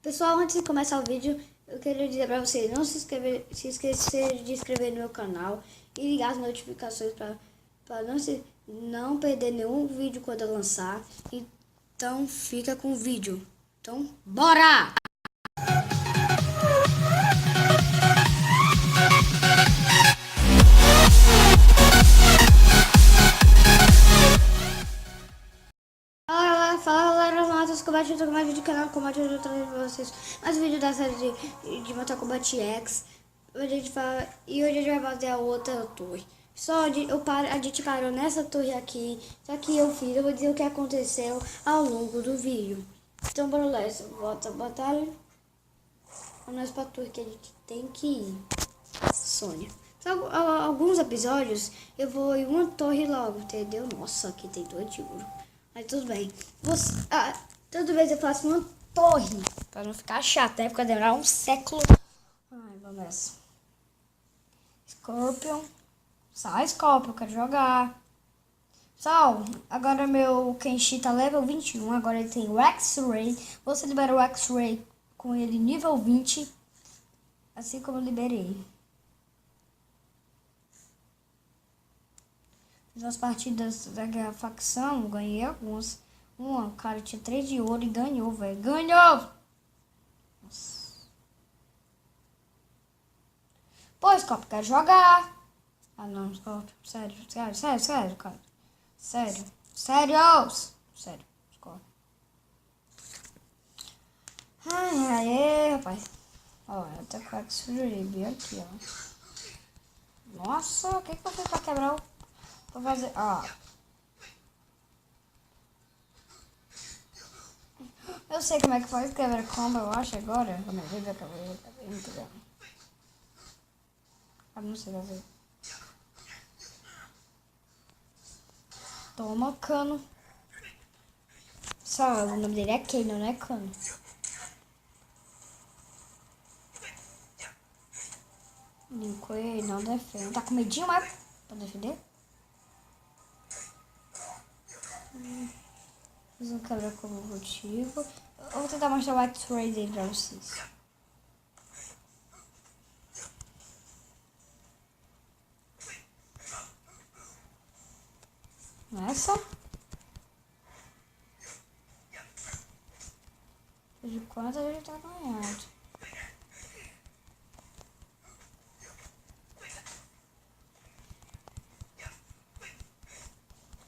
Pessoal, antes de começar o vídeo, eu queria dizer para vocês não se esquecer de inscrever no meu canal e ligar as notificações para não perder nenhum vídeo quando eu lançar. Então, fica com o vídeo. Então, bora! Fala galera, Matos Combat, eu tô com mais vídeo do canal Combate, eu tô trazendo pra vocês mais um vídeo da série de Mortal Kombat X. Hoje a gente hoje a gente vai fazer a outra torre. A gente parou nessa torre aqui, só que eu vou dizer o que aconteceu ao longo do vídeo. Então bora lá, volta a batalha. Vamos pra torre que a gente tem que ir. Sônia. Então, alguns episódios eu vou em uma torre logo, entendeu? Nossa, aqui tem torre de ouro. Mas tudo bem. Toda vez eu faço uma torre. Pra não ficar chato, né? Porque demorar um século. Ai, vamos nessa. Scorpion. Sai, Scorpion, quero jogar. Pessoal, agora meu Kenshi tá level 21. Agora ele tem o X-Ray. Você libera o X-Ray com ele nível 20. Assim como eu liberei. Fiz as partidas da facção, ganhei algumas. O cara tinha 3 de ouro e ganhou, velho. Ganhou! Nossa. Pô, Scorpio, quero jogar. Ah, não, Scorpio. Sério, cara. Sério. Sério, Scorpio. Ai, rapaz. Ó, eu tô com a X-Ray aqui, ó. Nossa, o que eu fiz pra quebrar o... Pra fazer... Ó. Eu sei como é que faz quebra combo, eu acho, agora. Calma aí, muito bem. Ah, não sei fazer. Toma, Cano. Só, o nome dele é Kano, não é Cano. Lincoln não defende. Tá com medinho, mas pra defender? Fiz um quebra combo motivo. Eu vou tentar mostrar o X-Ray dele pra vocês. Nessa. De quanto a gente tá ganhando.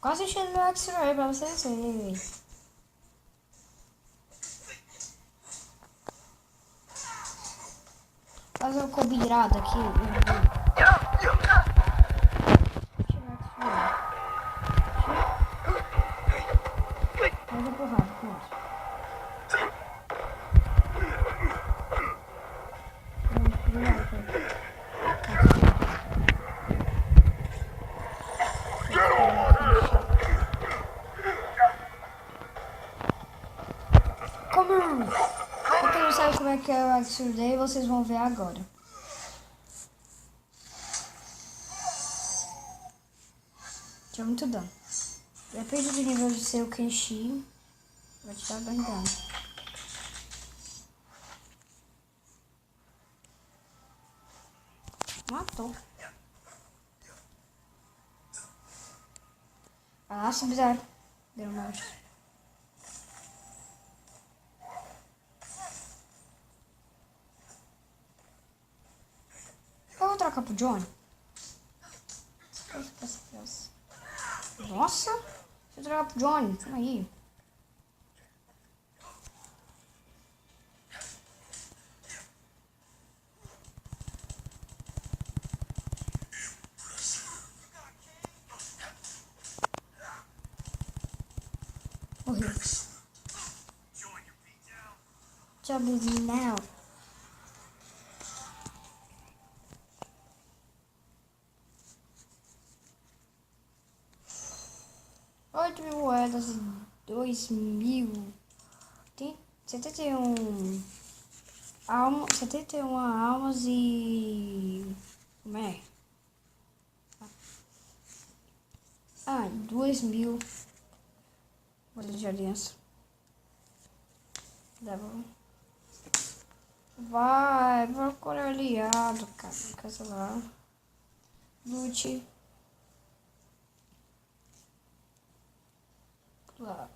Quase enchendo meu X-Ray pra vocês verem. Fazer um combinado aqui. Mais uma porrada, pronto. Pra quem não sabe como é que é o X-Ray, vocês vão ver agora. Tinha muito dano. Depende do nível de seu Kenshi, vai te dar bem dano. Matou. Ah, Sub-Zero. Deu mais. Eu vou trocar pro Johnny. Nossa! Deixa eu trocar pro Johnny. Calma aí. Morreu. Job is now. Oito mil moedas e 2.000. Tem 71 almas. 71 almas e. Como é? Ah, 2.000. Olha de aliança. Dá bom. Vai, procura aliado, cara. Cancelar. Lute. Lá.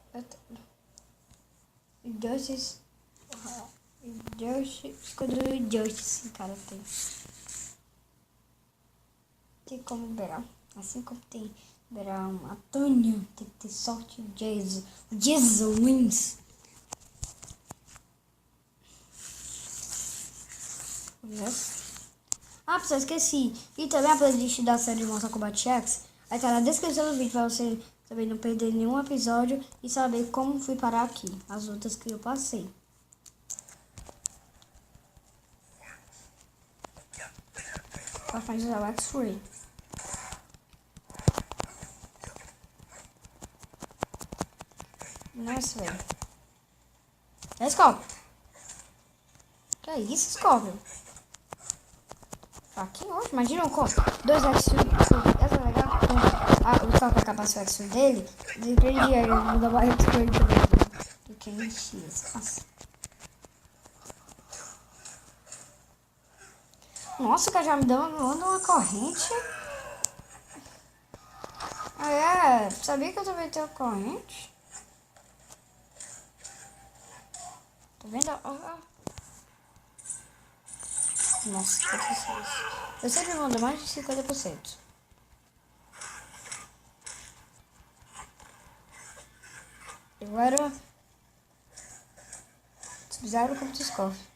Justice. Justice. Escudo Justice, cara, tem. Tem como liberar. Assim como tem liberar um Antônio, tem que ter sorte de Jesus. Jesus wins. Ah, pessoal, esqueci. E também a playlist da série Mortal Kombat X vai estar na descrição do vídeo pra você também não perder nenhum episódio e saber como fui parar aqui. As lutas que eu passei. Pra fazer o X-Ray. Nossa, velho. É Scorpion. Que é isso, Scorpion? Aqui hoje, imagina um combo. 2 X-Ray. Essa é legal. O Scorpion acabasse o X-Ray dele. Ele prendia ele. Muda mais X-Ray do que em X. Nossa, o cara já me manda uma corrente. Ah, é? Sabia que eu também tenho corrente? Tá vendo? Nossa, 56. Eu sempre mando mais de 50%. Agora, Sub-Zero contra o Scorpion.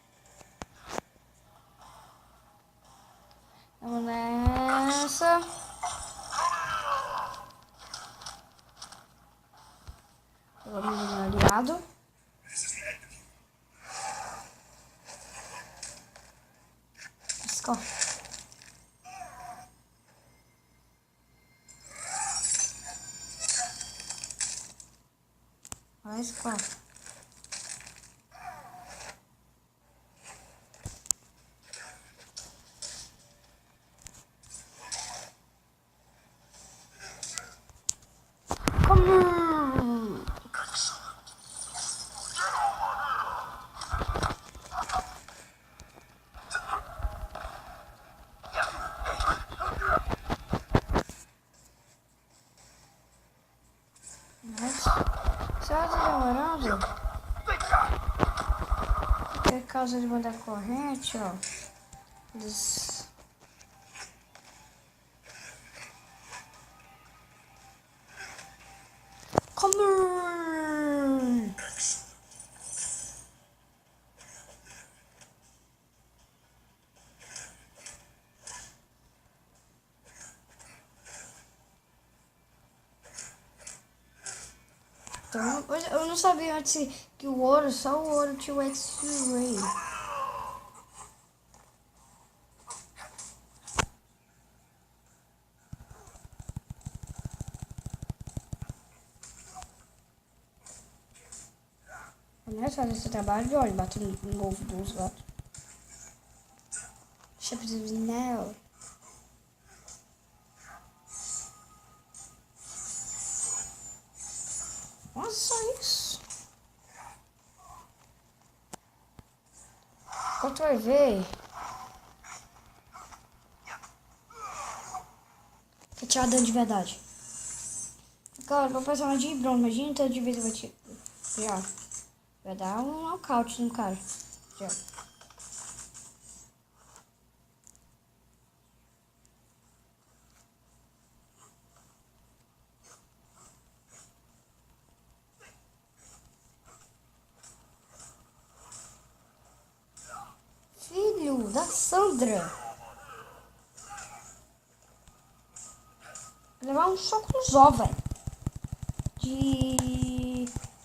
Vamos nessa. Vamos no aliado. Scorpion. Vai, Scorpion. Só demorando. Por causa de mandar corrente, ó. Come on! Então, eu não sabia antes que o ouro, só o ouro tinha o X-Ray. Não é fazer esse trabalho de olho, bater no ovo dos gatos. Chips of Nell. Olha só isso. Ctrl V. Pra tirar dano de verdade. Cara, vou passar uma de bronze. Imagina tanto de vez eu vou tirar. Vai dar um nocaute no cara. Já. Filho da Sandra. Vou levar um soco no zó, velho. De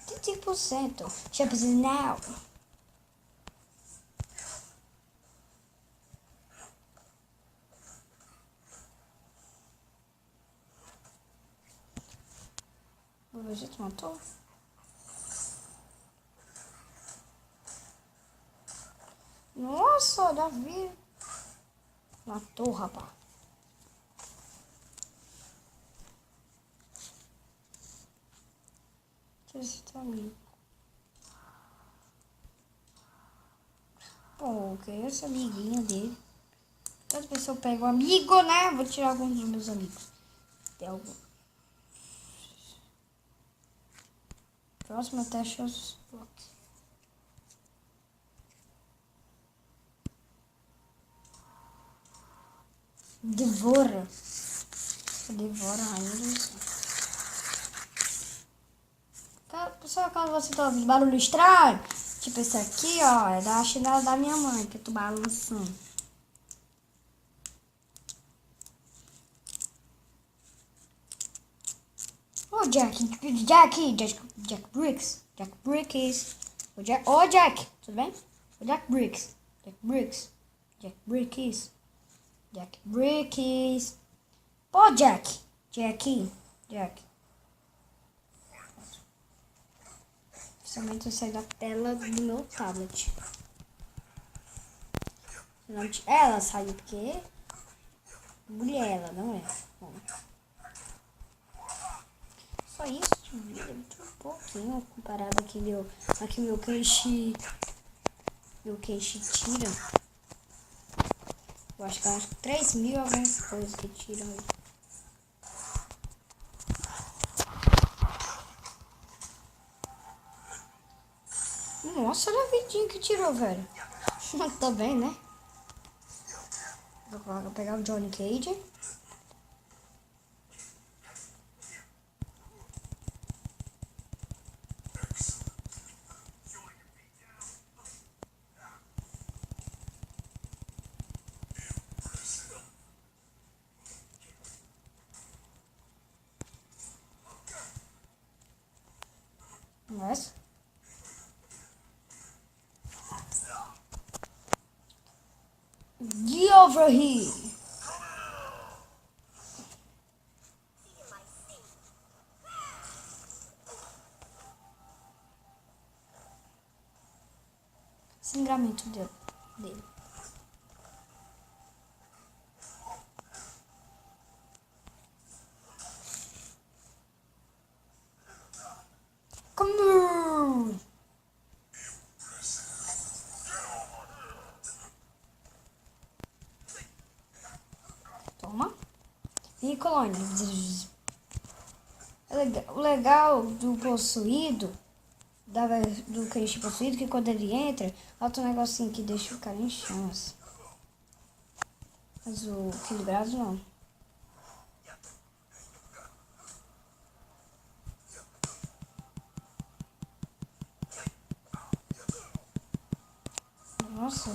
35%. Chips now. O Vegeta matou? Nossa, Davi matou, rapaz. Deixa eu ver se tá ali. Pô, que esse amiguinho dele. Toda vez que eu pego um amigo, né? Vou tirar alguns dos meus amigos. Tem algum. Próximo teste é os blocos. Devora. Devora a rainha do céu. Pessoal, quando você tá ouvindo barulho estranho, tipo esse aqui, ó, é da chinela da minha mãe, que eu tô balançando. Ô, Jack Bricks. Ô, Jack, tudo bem? Ô, Jack Bricks. Pô, Jack. Principalmente eu sair da tela do meu tablet. Ela saiu porque mulher ela, não é? Bom. Só isso de vida, muito pouquinho comparado aqui meu queixo tira. Eu acho que é uns 3.000 algumas coisas que tiram aí. Nossa, olha a vidinha que tirou, velho. Tô bem, né? Vou pegar o Johnny Cage. Nossa. Get over here. Sangramento dele. Come on. Toma. E colônia. O legal do possuído, do crente possuído, que quando ele entra, falta um negocinho que deixa o cara em chamas. Mas o equilibrado não. Nossa.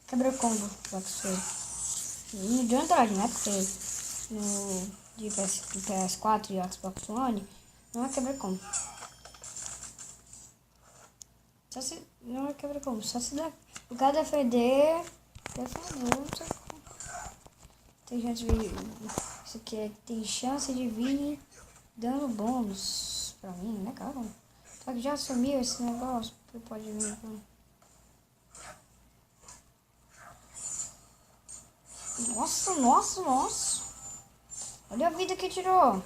Quebra o combo, já que foi. De Android, né? Porque no de PS4 e Xbox One não é quebra combo. Não é quebra combo, só se der. O cara defender. Tem gente de vir. Isso aqui é, tem chance de vir dando bônus pra mim, né, cara? Só que já sumiu esse negócio, pode vir. Nossa. Olha a vida que tirou.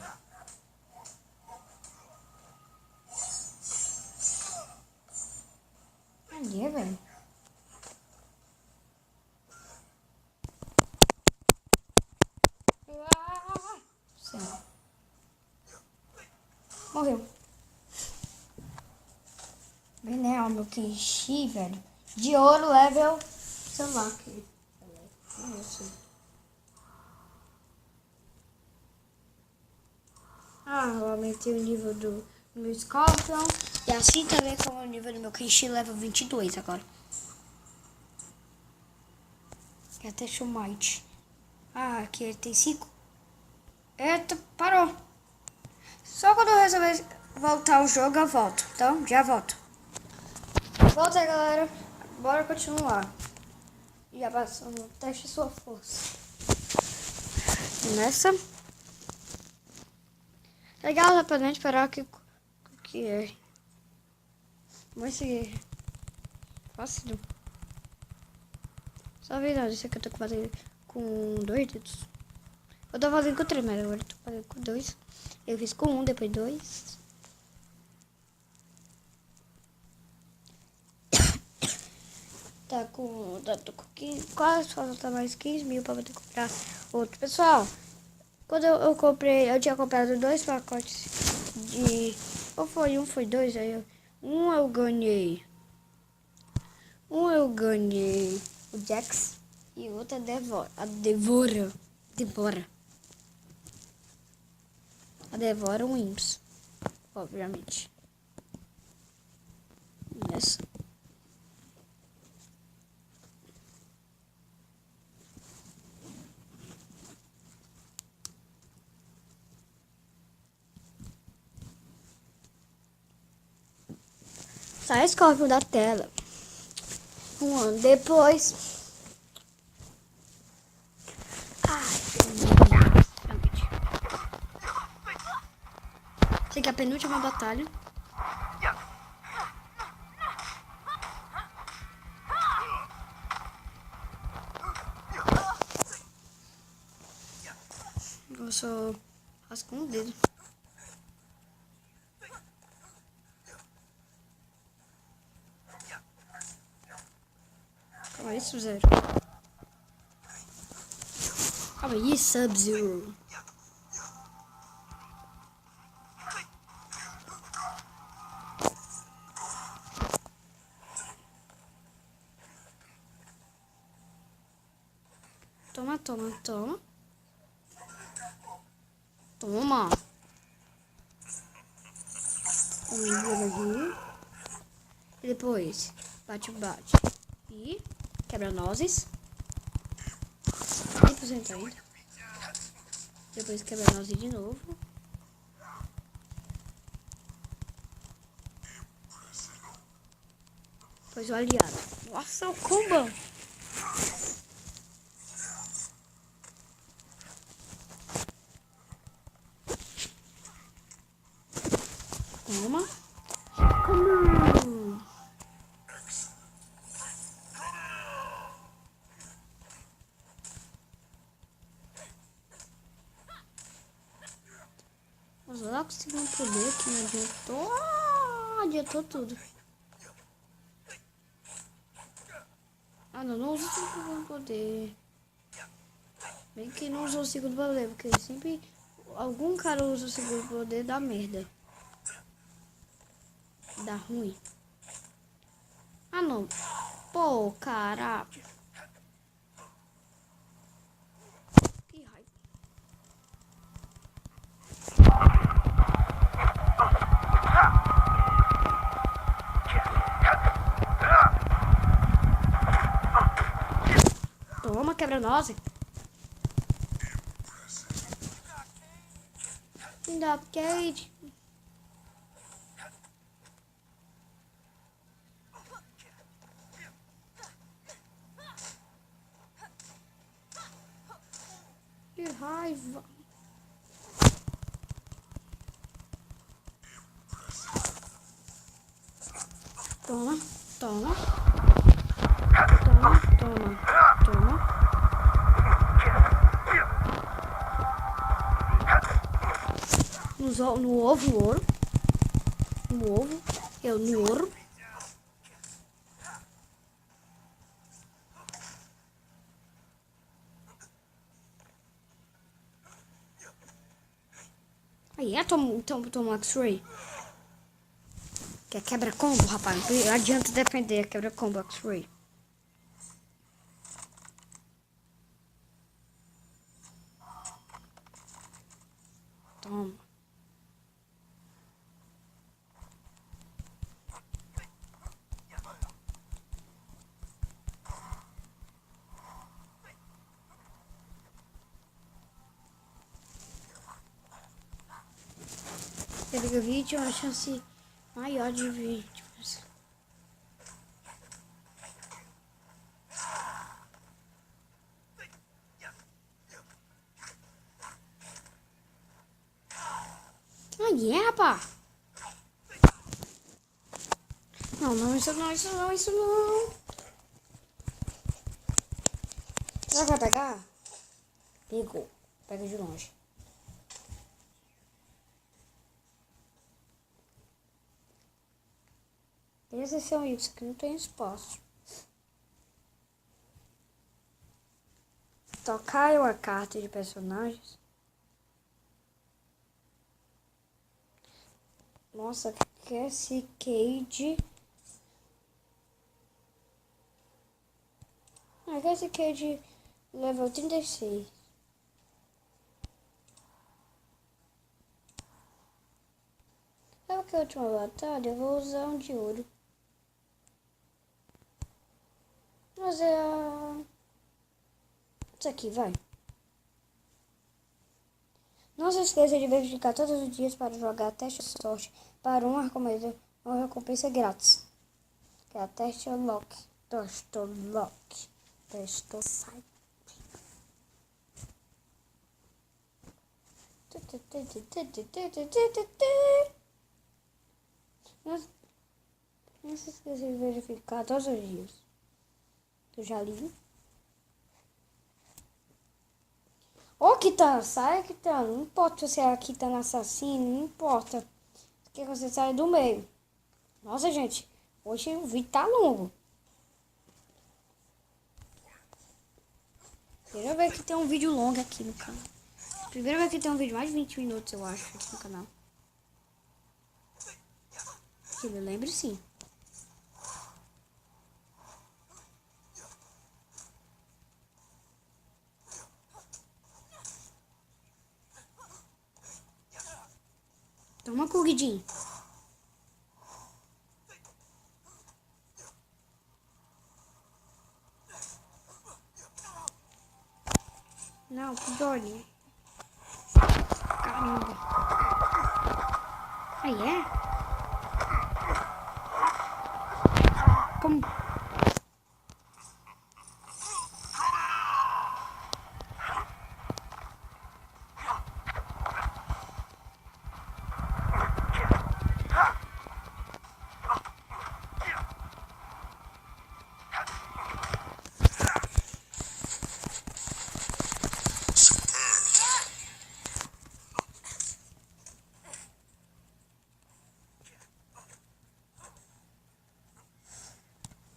Ali, velho. Morreu. Bem, né? O meu Kenshi, velho. De ouro, level. Sei lá que. Eu aumentei o nível do meu Scorpion. E assim também como o nível do meu Kenshi level 22 agora. E até Shumite. Aqui ele tem 5. Eita, parou. Só quando eu resolver voltar ao jogo eu volto. Então, já volto. Volta aí, galera. Bora continuar. Já passando. Teste sua força. Nessa. Legal, dá pra nem esperar que é. Vamos seguir. Fácil. Só verdade, isso aqui eu tô fazendo com 2 dedos. Eu tô fazendo com 3, mas agora eu tô fazendo com 2. Eu fiz com 1, depois 2. tô com 15, quase falta mais 15 mil pra poder comprar outro. Pessoal, quando eu comprei, eu tinha comprado 2 pacotes de... Ou foi um, foi dois, aí eu ganhei. Eu ganhei o Jax e o outro a Devora. A Devora um Imps, obviamente. Essa. Sai Scorpion da tela. Um ano depois. Realmente. Essa aqui é a penúltima batalha. Eu só rasco um dedo. Calma aí, Sub-Zero. Calma aí, Sub-Zero. Toma. Toma. Aqui. E depois, bate. E quebra-nozes. 100% ainda. Depois quebra-nozes de novo. Depois o aliado. Nossa, o combo! Toma. Mas lá consegui um poder que me adiantou. Adiantou tudo. Não usa o segundo poder. Bem que não usou o segundo poder, porque sempre algum cara usa o segundo poder, dá merda. Dá ruim. Não. Pô, cara. Que raiva. Toma, quebra-nozes. Da Cade. Que raiva. Toma. No ovo, ouro. No ovo. No ouro. Aí toma X-Ray. Que é quebra-combo, rapaz. Não adianta defender a quebra-combo X-Ray. Toma. Pega vídeo, uma chance maior de vídeo. Aí é, rapaz. Não, isso não. Será que vai pegar? Pegou. Pega de longe. Esse é um isso que não tem espaço. Tocar uma carta de personagens. Nossa, Cassie Cage. Cassie Cage level 36. Sabe que a última batalha eu vou usar um de ouro. Mas é isso aqui, vai. Não se esqueça de verificar todos os dias para jogar teste de sorte para uma recompensa grátis. Que é a teste lock. Teste lock. Teste site. Não se esqueça de verificar todos os dias. Eu já li. Ô, Kitana, sai, Kitana. Não importa se é a Kitana assassino, não importa. Que você sai do meio. Nossa, gente. Hoje o vídeo tá longo. Primeira vez que tem um vídeo longo aqui no canal. Primeira vez que tem um vídeo mais de 20 minutos, eu acho, aqui no canal. Que eu lembro, sim. Toma corridinho. Não, Johnny. Caramba. Aí é? Como?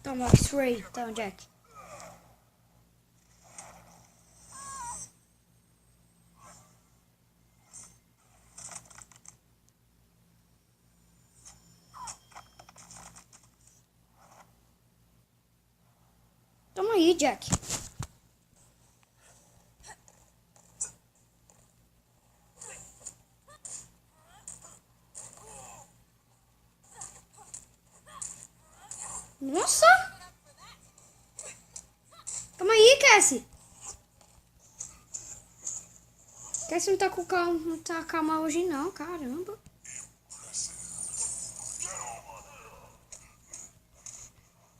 Toma X-Ray, então, Jack. Toma aí, Jack. Nossa! Calma aí, Cassie. Cassie não tá com calma, não tá calma hoje não, caramba.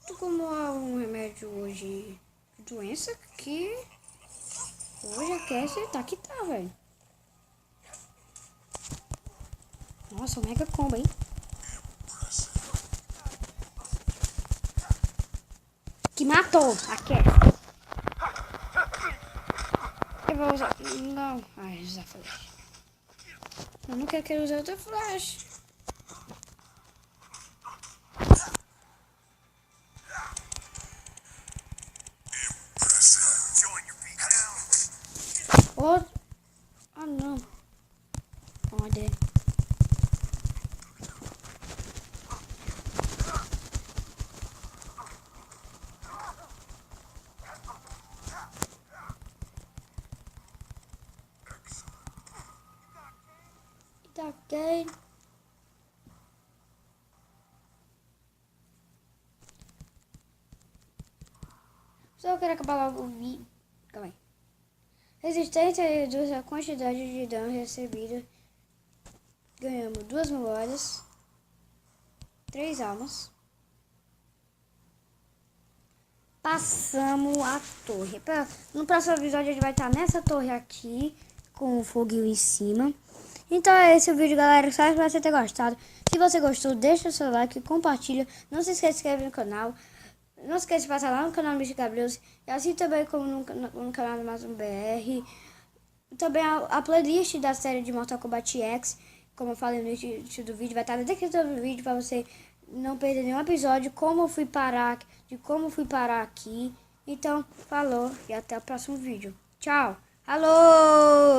Tu tomou um remédio hoje de doença que hoje a Cassie tá que tá, velho. Nossa, o mega combo, hein? Que matou a Cassie. Eu vou usar... Não. Ai, usar flash. Eu não quero usar outra flash. Oh. Ah, não. Olha. Tá ok. Só eu quero acabar logo o vídeo. Calma aí. Resistência reduz a quantidade de dano recebida. Ganhamos 2 memórias. 3 almas. Passamos a torre. No próximo episódio a gente vai estar nessa torre aqui. Com o foguinho em cima. Então é esse o vídeo, galera. Espero que você tenha gostado. Se você gostou, deixa o seu like, compartilha. Não se esqueça de se inscrever no canal. Não se esqueça de passar lá no canal do Mr. Gabriels. E assim também como no canal do Amazon BR. Também a playlist da série de Mortal Kombat X. Como eu falei no início do vídeo, vai estar na descrição do vídeo para você não perder nenhum episódio. Como eu fui parar aqui. Então, falou e até o próximo vídeo. Tchau. Tchau. Alô!